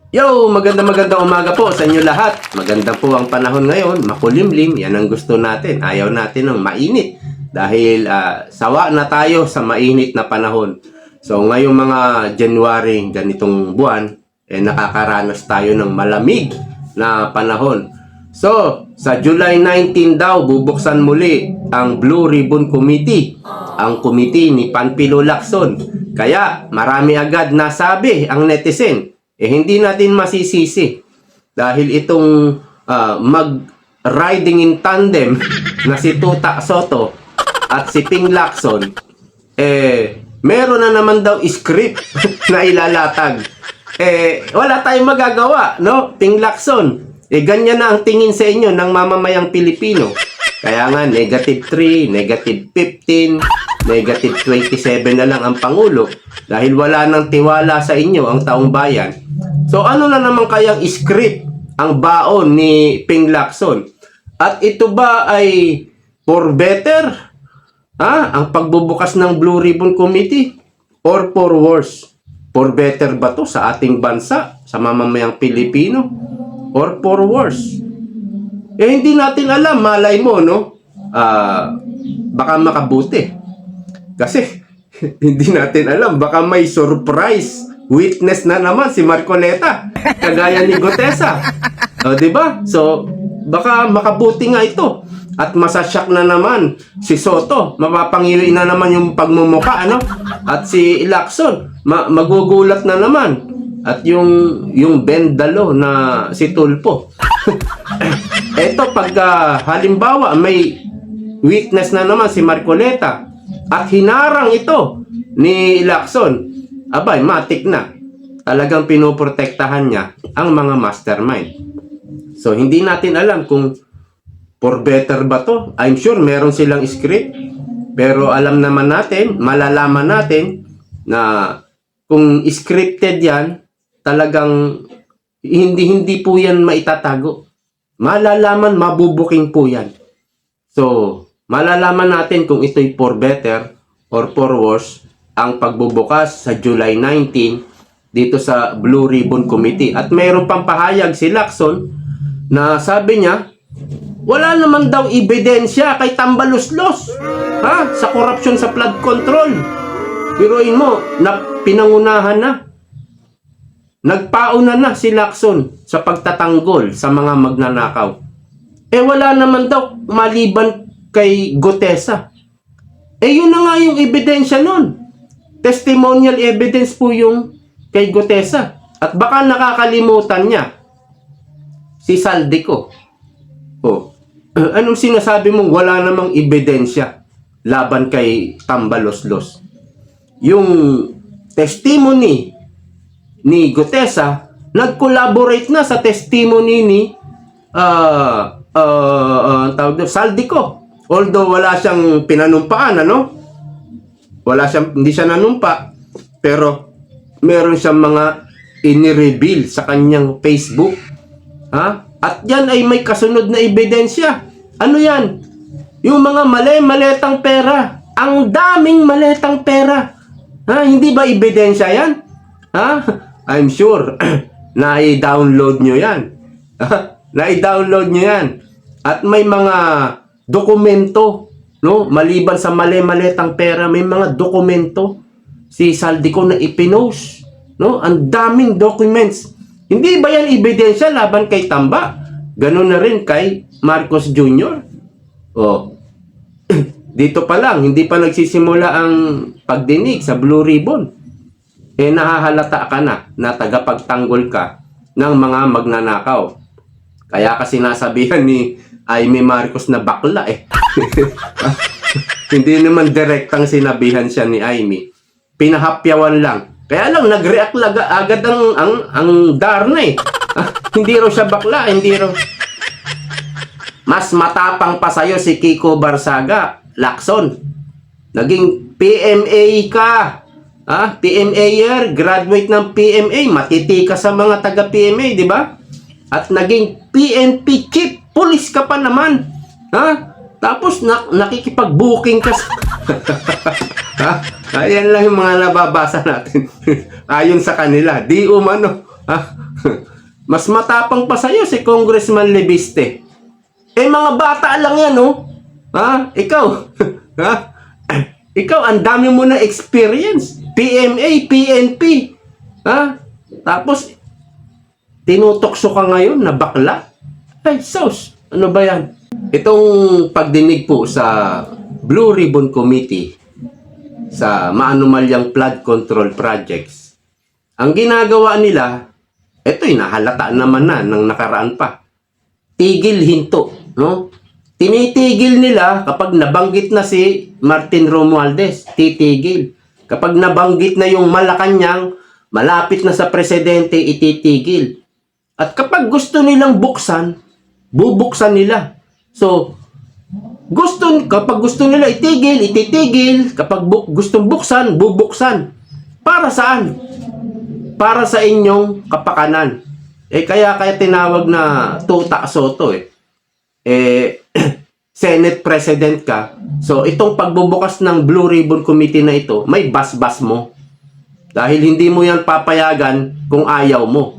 Yo, magandang umaga po sa inyo lahat. Maganda po ang panahon ngayon, makulimlim, yan ang gusto natin. Ayaw natin ng mainit dahil sawa na tayo sa mainit na panahon. So ngayong mga January, ganitong buwan, nakakaranas tayo ng malamig na panahon. So, sa July 19 daw, bubuksan muli ang Blue Ribbon Committee, ang committee ni Panfilo Lacson. Kaya marami agad nasabi ang netizen, hindi natin masisisi dahil itong mag-riding in tandem na si Tuta Soto at si Ping Lacson, meron na naman daw script na ilalatag. Wala tayong magagawa, no? Ping Lacson, ganyan na ang tingin sa inyo ng mamamayang Pilipino. Kaya nga, -3, -15, -27 na lang ang Pangulo dahil wala nang tiwala sa inyo ang taong bayan. So ano na naman kayang script ang baon ni Ping Lacson? At ito ba ay for better? Ang pagbubukas ng Blue Ribbon Committee? Or for worse? For better ba to sa ating bansa? Sa mamamayang Pilipino? Or for worse? Hindi natin alam, malay mo, no? Baka makabuti. Kasi, hindi natin alam, baka may surprise witness na naman si Marcoleta, kagaya ni Gutesa. Diba? So, baka makabuti nga ito. At masasyak na naman si Soto, mapapangiwi na naman yung pagmumuka, ano? At si Lacson, magugulat na naman. At yung bendalo na si Tulpo. Eto, pag halimbawa may witness na naman si Marcoleta at hinarang ito ni Lacson, abay, matik na. Talagang pinoprotektahan niya ang mga mastermind. So, hindi natin alam kung for better ba to. I'm sure meron silang script. Pero alam naman natin, malalaman natin na kung scripted yan, talagang hindi po yan maitatago. Malalaman, mabubuking po yan. So, malalaman natin kung ito'y for better or for worse ang pagbubukas sa July 19 dito sa Blue Ribbon Committee. At mayroon pang pahayag si Lacson na sabi niya, wala naman daw ebidensya kay Tambaluslos sa korupsyon sa flood control. Biruin mo, na pinangunahan na. Nagpauna na si Lacson sa pagtatanggol sa mga magnanakaw. Wala naman daw maliban kay Gutesa. Yun na nga yung ebidensya nun. Testimonial evidence po yung kay Gutesa. At baka nakakalimutan niya si Saldico. Anong sinasabi mong wala namang ebidensya laban kay Tambaloslos? Yung testimony ni Gutesa nag-collaborate na sa testimony ni Saldico. Although wala siyang pinanumpaan, ano? Hindi siya nanumpa, pero meron siyang mga ini-reveal sa kanyang Facebook. At yan ay may kasunod na ebidensya. Ano yan? Yung mga maletang pera. Ang daming maletang pera. Hindi ba ebidensya yan? I'm sure na i-download nyo yan. Na-i-download nyo yan. At may mga dokumento, no? Maliban sa maletang pera, may mga dokumento si Saldico na ipinost, no? Ang daming documents. Hindi ba yan ebidensya laban kay Tamba? Ganun na rin kay Marcos Jr. Dito pa lang, hindi pa nagsisimula ang pagdinig sa Blue Ribbon. Nahahalata ka na tagapagtanggol ka ng mga magnanakaw. Kaya kasi nasabihan ni Aimee Marcos na bakla Hindi naman direktang sinabihan siya ni Aimee. Pinahapyawan lang. Kaya lang, nag-react agad ang Darna Hindi raw siya bakla, hindi raw. Mas matapang pa sa'yo si Kiko Barsaga, Lacson. Naging PMA ka. PMAer, graduate ng PMA, matiti ka sa mga taga-PMA, di ba? At naging PNP chief, police ka pa naman. Tapos nakikipag-booking ka sa... Ayan lang yung mga nababasa natin. Ayon sa kanila, di umano Ha? Mas matapang pa sa'yo si Congressman Lebiste. Eh, mga bata lang yan, oh. Ha? Ikaw, ha? Ikaw, ang dami mo na experience. PMA, PNP. Ha? Tapos, tinutokso ka ngayon na bakla? Ay, sus. Ano ba yan? Itong pagdinig po sa Blue Ribbon Committee sa maanumalyang flood control projects, ang ginagawa nila, ito'y nahalata naman na ng nakaraan pa. Tigil hinto, no? Tinitigil nila kapag nabanggit na si Martin Romualdez, titigil. Kapag nabanggit na yung Malacanang, malapit na sa presidente, ititigil. At kapag gusto nilang buksan, bubuksan nila. So, kapag gusto nila itigil, ititigil. Kapag gustong buksan, bubuksan. Para saan? Para sa inyong kapakanan. Kaya tinawag na tuta soto Senate President ka. So, itong pagbubukas ng Blue Ribbon Committee na ito, may basbas mo. Dahil hindi mo yan papayagan kung ayaw mo.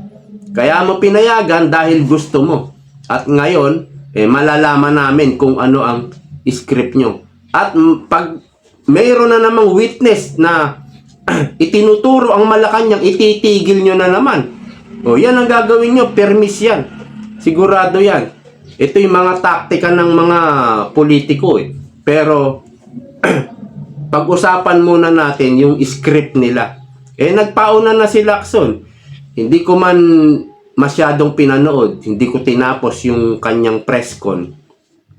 Kaya mo pinayagan dahil gusto mo. At ngayon, malalaman namin kung ano ang script nyo. At pag mayroon na namang witness na itinuturo ang Malacanang, ititigil nyo na naman. O, yan ang gagawin nyo. Permis yan. Sigurado yan. Ito yung mga taktika ng mga politiko Pero, pag-usapan muna natin yung script nila. Nagpauna na si Lacson. Hindi ko man masyadong pinanood. Hindi ko tinapos yung kanyang press con.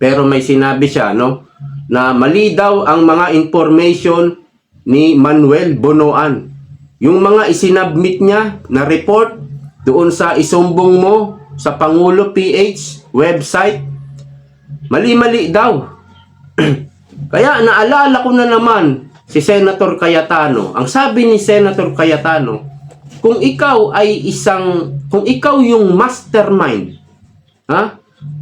Pero may sinabi siya, no? Na mali daw ang mga information ni Manuel Bonoan. Yung mga isinabmit niya na report doon sa isumbong mo sa Pangulo PH website, mali-mali daw. Kaya naalala ko na naman si Senator Cayetano. Ang sabi ni Senator Cayetano, kung ikaw yung mastermind,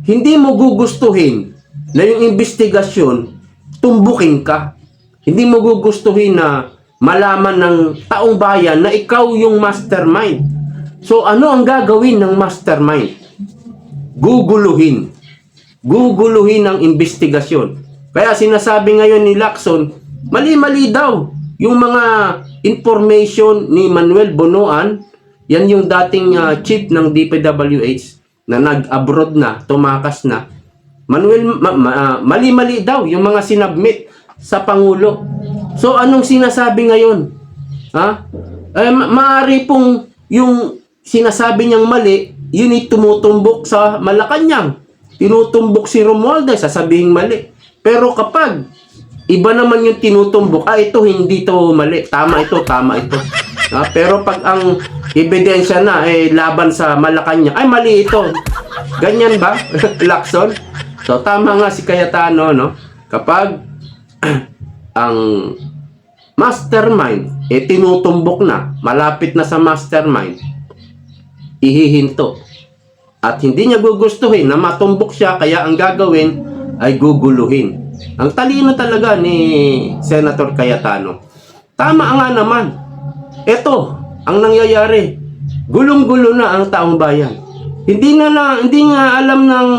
hindi mo gugustuhin na yung investigasyon tumbukin ka. Hindi mo gugustuhin na malaman ng taong bayan na ikaw yung mastermind. So, ano ang gagawin ng mastermind? Guguluhin. Guguluhin ang investigasyon. Kaya sinasabi ngayon ni Lacson, mali-mali daw yung mga information ni Manuel Bonoan. Yan yung dating chief ng DPWH na nag-abroad na, tumakas na. Mali-mali daw yung mga sinabmit sa Pangulo. So, anong sinasabi ngayon? Maaari pong yung sinasabi niyang mali, yun ay tumutumbok sa Malacanang. Tinutumbok si Romualdez, sasabihin mali. Pero kapag iba naman yung tinutumbok, ito hindi to mali. Tama ito, tama ito. Pero pag ang ebidensya na laban sa Malacanang, mali ito. Ganyan ba, Lacson? So, tama nga si Cayetano, no? Kapag ang mastermind, tinutumbok na, malapit na sa mastermind, ihihinto. At hindi niya gugustuhin na matumbok siya, kaya ang gagawin ay guguluhin. Ang talino talaga ni Senator Cayetano. Tama nga naman. Ito, ang nangyayari. Gulong-gulo na ang taong bayan. Hindi nga alam ng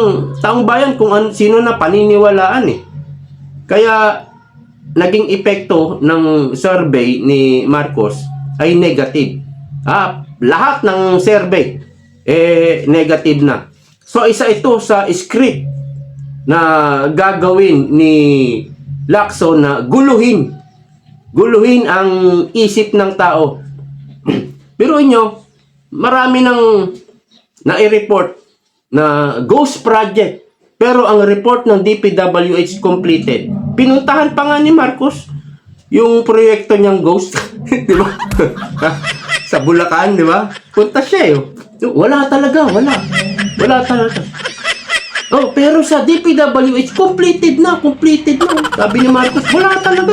taong bayan kung sino na paniniwalaan Kaya, naging epekto ng survey ni Marcos ay negative. Lahat ng survey negative na. So isa ito sa script na gagawin ni Lacson na guluhin ang isip ng tao. Pero inyo, marami nang nai-report na ghost project, pero ang report ng DPWH completed. Pinuntahan pa nga ni Marcos yung proyekto niyang ghost. Di ba? Sa Bulacan, di ba? Punta siya Wala talaga. Pero sa DPWH, completed na. Sabi ni Marcos, wala talaga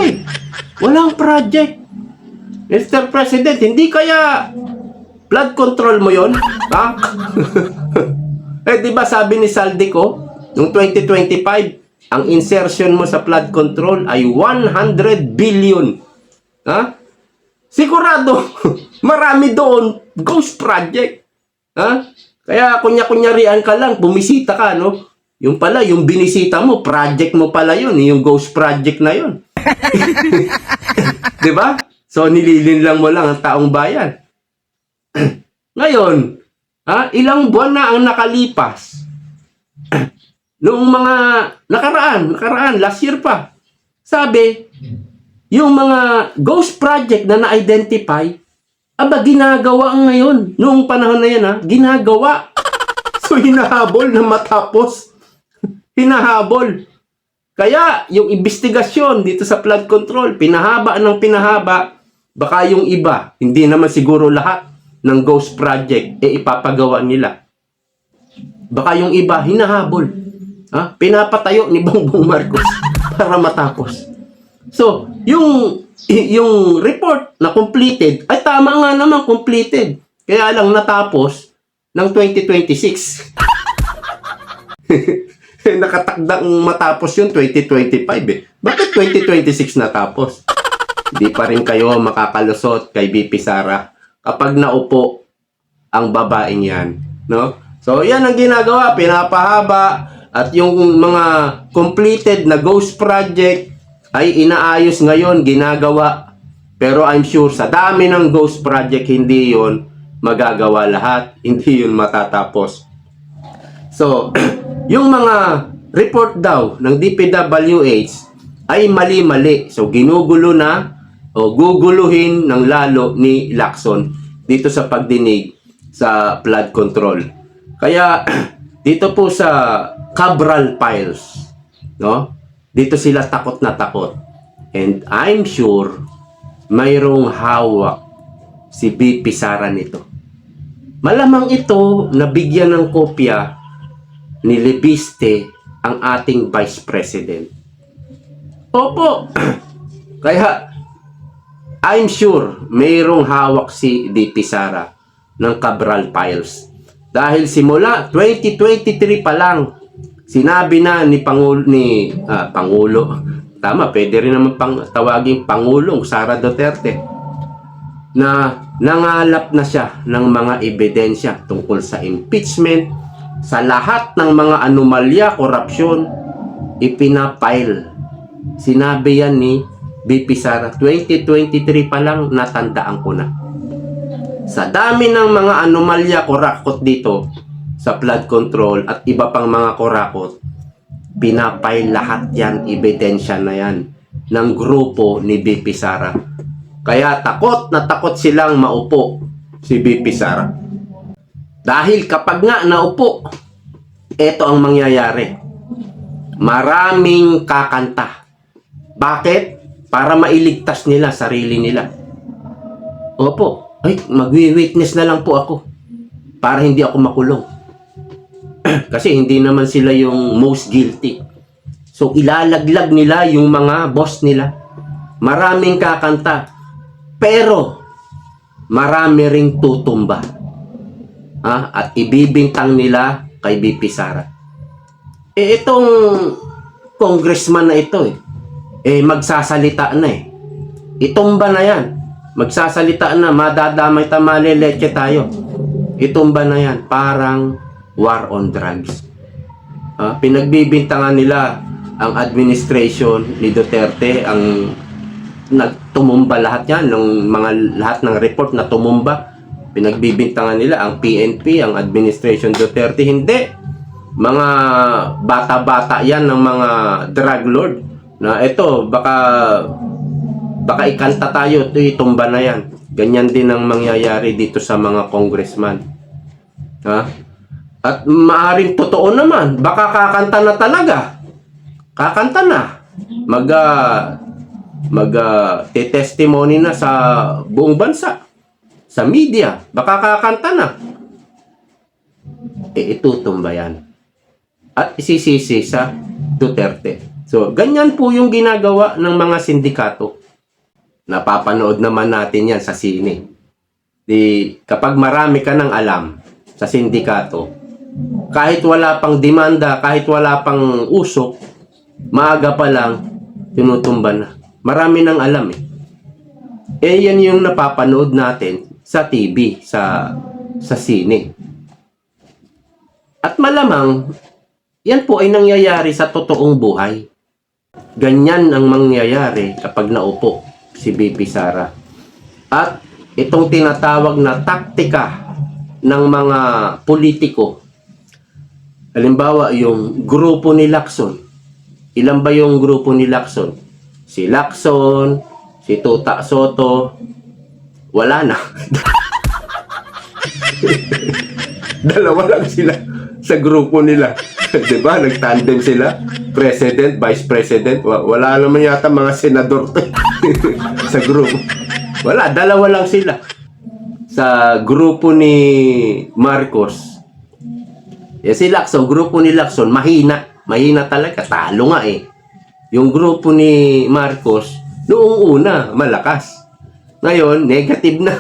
Walang project. Mr. President, hindi kaya flood control mo yon? Di ba sabi ni Saldico, noong 2025, ang insertion mo sa flood control ay 100 billion. Sigurado, marami doon ghost project. Ha? Kaya kunya-kunyarian ka lang, bumisita ka, no? Yung pala, yung binisita mo, project mo pala yun, yung ghost project na yun. 'Di ba? So nililinlang mo lang ang taong bayan. Ngayon, ilang buwan na ang nakalipas. Noong mga nakaraan, last year pa. Sabi, yung mga ghost project na na-identify, ginagawa ngayon. Noong panahon na yan, ginagawa. So hinahabol na matapos. Hinahabol. Kaya yung investigasyon dito sa flood control, pinahaba ng pinahaba, baka yung iba, hindi naman siguro lahat ng ghost project ipapagawa nila. Baka yung iba hinahabol. Pinapatayo ni Bongbong Marcos para matapos. So, yung report na completed, ay tama nga naman completed. Kaya lang natapos ng 2026. Nakatakdang matapos yun 2025 eh. Bakit 2026 natapos? Hindi pa rin kayo makakalusot kay BP Sara kapag naupo ang babaeng yan, no? So yan ang ginagawa, pinapahaba, at yung mga completed na ghost project ay inaayos ngayon, ginagawa. Pero I'm sure sa dami ng ghost project, hindi yun magagawa lahat, hindi yun matatapos. So, yung mga report daw ng DPWH ay mali-mali. So, ginugulo na o guguluhin ng lalo ni Lacson dito sa pagdinig sa flood control. Kaya, dito po sa Cabral Files, no? Dito sila takot na takot. And I'm sure mayroong hawak si BP Sara nito. Malamang ito nabigyan ng kopya ni Lebiste ang ating Vice President. Opo. Kaya I'm sure mayroong hawak si BP Sara ng Cabral Files. Dahil simula 2023 pa lang, sinabi na ni Pangulo, tama, pwede rin naman tawaging Pangulong Sara Duterte, na nangalap na siya ng mga ebidensya tungkol sa impeachment, sa lahat ng mga anomalya, korupsyon, ipinapile. Sinabi yan ni BP Sara, 2023 pa lang, natandaan ko na. Sa dami ng mga anomalya, korakot dito sa flood control at iba pang mga korakot, pinapile lahat yan, ebidensya na yan ng grupo ni BP Sara. Kaya takot na takot silang maupo si BP Sara. Dahil kapag nga naupo, ito ang mangyayari. Maraming kakanta. Bakit? Para mailigtas nila sarili nila. Opo, magwi-witness na lang po ako para hindi ako makulong. Kasi hindi naman sila yung most guilty. So ilalaglag nila yung mga boss nila. Maraming kakanta. Pero marami ring tutumba. At ibibintang nila kay BP Sara. Itong congressman na ito magsasalita na Itumba na yan. Magsasalita na, madadamay maleleche tayo. Itumba na yan. Parang war on drugs. Pinagbibintangan nila ang administration ni Duterte, ang nagtumumba lahat yan, ng mga lahat ng report na tumumba. Pinagbibintangan nila ang PNP, ang administration Duterte. Hindi. Mga bata-bata yan ng mga drug lord na ito, baka ikanta tayo, itumba na yan. Ganyan din ang mangyayari dito sa mga congressman. At maaaring totoo naman, baka kakanta na talaga. Kakanta na. Testimony na sa buong bansa. Sa media, baka kakanta na. Itutumba yan. At isisisi sa Duterte. So, ganyan po yung ginagawa ng mga sindikato. Napapanood naman natin yan sa sine. Kapag marami ka ng alam sa sindikato, kahit wala pang demanda, kahit wala pang usok, maaga pa lang, tinutumba na. Marami nang alam yan yung napapanood natin sa TV, sa sine. At malamang, yan po ay nangyayari sa totoong buhay. Ganyan ang mangyayari kapag naupo si BP Sara. At itong tinatawag na taktika ng mga politiko, halimbawa yung grupo ni Lacson. Ilan ba yung grupo ni Lacson? Si Lacson, si Tuta Soto, wala na. Dalawa lang sila sa grupo nila. Diba? Nag-tandem sila. President, Vice President. Wala naman yata mga senador sa grupo. Wala, dalawa lang sila. Sa grupo ni Marcos. Si Lacson, grupo ni Lacson, mahina. Mahina talaga. Talo nga eh. Yung grupo ni Marcos, noong una, malakas. Ngayon, negative na.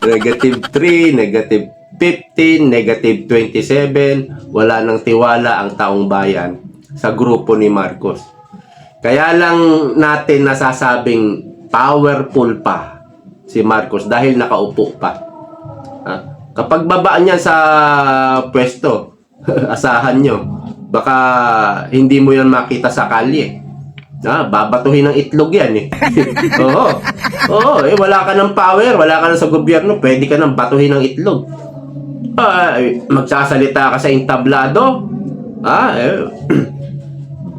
Negative 3, negative 15, negative 27, wala nang tiwala ang taong bayan sa grupo ni Marcos. Kaya lang natin nasasabing powerful pa si Marcos dahil nakaupo pa. Kapag babaan niya sa pwesto, asahan nyo, baka hindi mo yan makita sa kalye. Babatuhin ng itlog yan eh. Oo, wala ka ng power, wala ka na sa gobyerno, pwede ka nang batuhin ng itlog. Magsasalita ka sa entablado,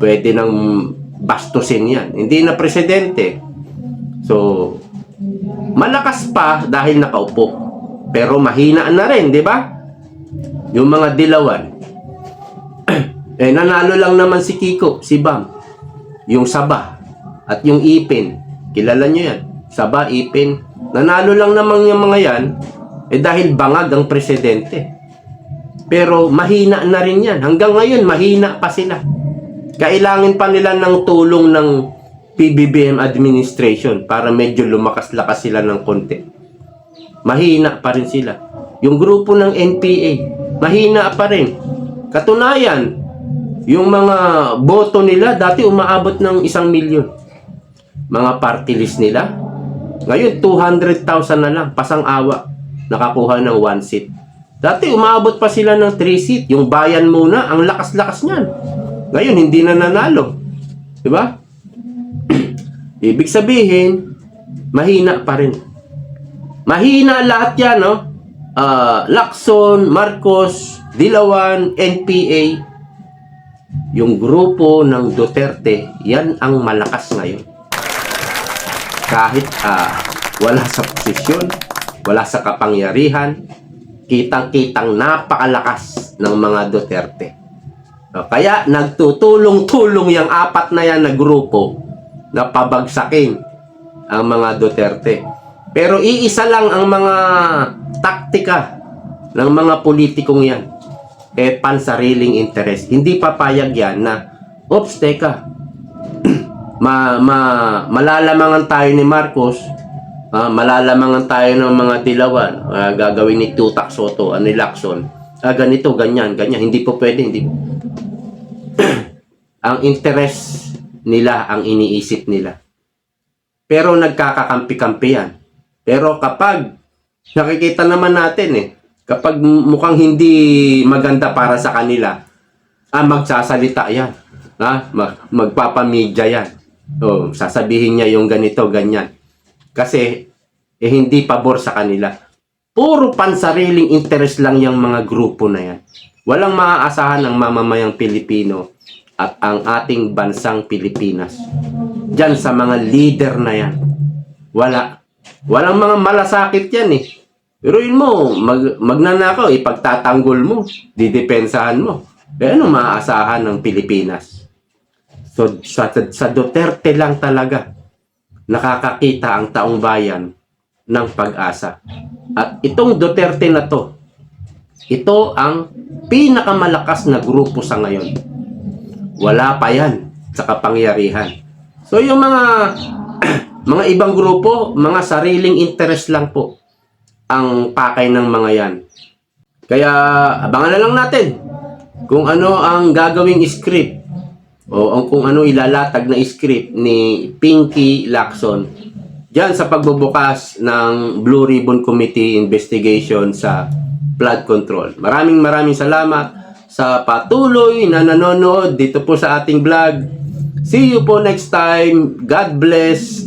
pwede nang bastusin yan. Hindi na presidente. So, malakas pa dahil nakaupo. Pero mahina na rin, di ba? Yung mga dilawan. Nanalo lang naman si Kiko, si Bam. Yung Saba at yung Ipin. Kilala nyo yan. Saba, Ipin. Nanalo lang naman yung mga yan dahil bangag ang presidente. Pero mahina na rin yan. Hanggang ngayon, mahina pa sila. Kailangan pa nila ng tulong ng PBBM administration para medyo lumakas-lakas sila ng konti. Mahina pa rin sila. Yung grupo ng NPA, mahina pa rin. Katunayan, yung mga boto nila, dati umaabot ng 1 milyon. Mga party list nila. Ngayon, 200,000 na lang. Pasang-awa. Nakakuha ng 1 seat. Dati, umaabot pa sila ng 3 seat. Yung bayan muna, ang lakas-lakas niyan. Ngayon, hindi na nanalo. Diba? Ibig sabihin, mahina pa rin. Mahina lahat yan, no? Lacson, Marcos, Dilawan, NPA, yung grupo ng Duterte, yan ang malakas ngayon. Kahit wala sa posisyon, wala sa kapangyarihan, kitang-kitang napakalakas ng mga Duterte. Kaya nagtutulong-tulong yung 4 na yan na grupo na pabagsakin ang mga Duterte. Pero iisa lang ang mga taktika ng mga politikong yan. Pansariling interest. Hindi papayag yan na, oops, teka, malalamangan tayo ni Marcos, malalamangan tayo ng mga dilawan, gagawin ni Tutak Soto, ni Lacson, ganito, ganyan, ganyan. Hindi po pwede, hindi. Ang interest nila, ang iniisip nila. Pero nagkakakampi-kampi yan. Pero kapag, nakikita naman natin kapag mukhang hindi maganda para sa kanila, magsasalita yan. Magpapamedya yan. Sasabihin niya yung ganito, ganyan. Kasi, hindi pabor sa kanila. Puro pansariling interest lang yung mga grupo na yan. Walang maaasahan ang mamamayang Pilipino at ang ating bansang Pilipinas. Diyan sa mga leader na yan. Walang mga malasakit yan Pero yun mo, magnanakaw, ipagtatanggol mo, didepensahan mo. Ano maaasahan ng Pilipinas? So, sa Duterte lang talaga, nakakakita ang taong bayan ng pag-asa. At itong Duterte na to, ito ang pinakamalakas na grupo sa ngayon. Wala pa yan sa kapangyarihan. So, yung mga ibang grupo, mga sariling interest lang po ang pakay ng mga yan. Kaya abangan na lang natin kung ano ang gagawing script o kung ano ilalatag na script ni Pinky Lacson diyan sa pagbubukas ng Blue Ribbon Committee investigation sa flood control. Maraming salamat sa patuloy na nanonood dito po sa ating vlog. See you po next time. God bless.